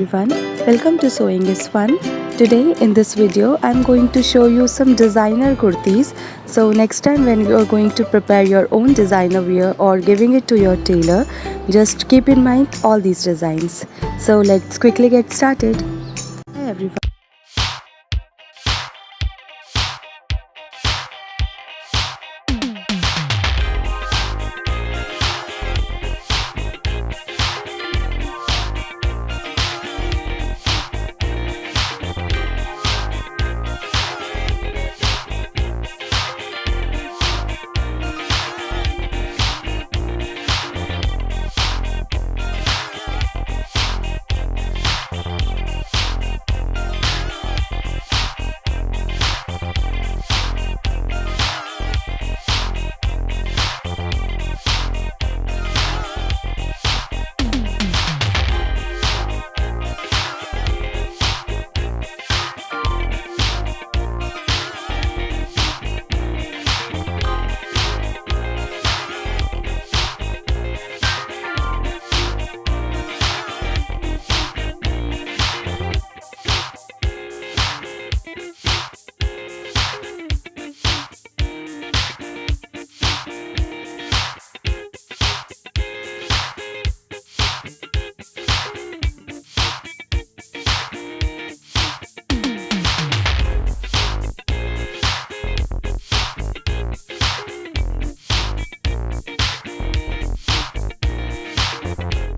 everyone, welcome to Sewing is Fun. Today in this video I'm going to show you some designer kurtis. So next time when you are going to prepare your own designer wear or giving it to your tailor, just keep in mind all these designs. So let's quickly get started. Hi everyone.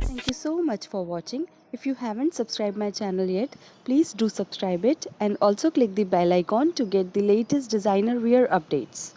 Thank you so much for watching. If you haven't subscribed my channel yet, please do subscribe it and also click the bell icon to get the latest designer wear updates.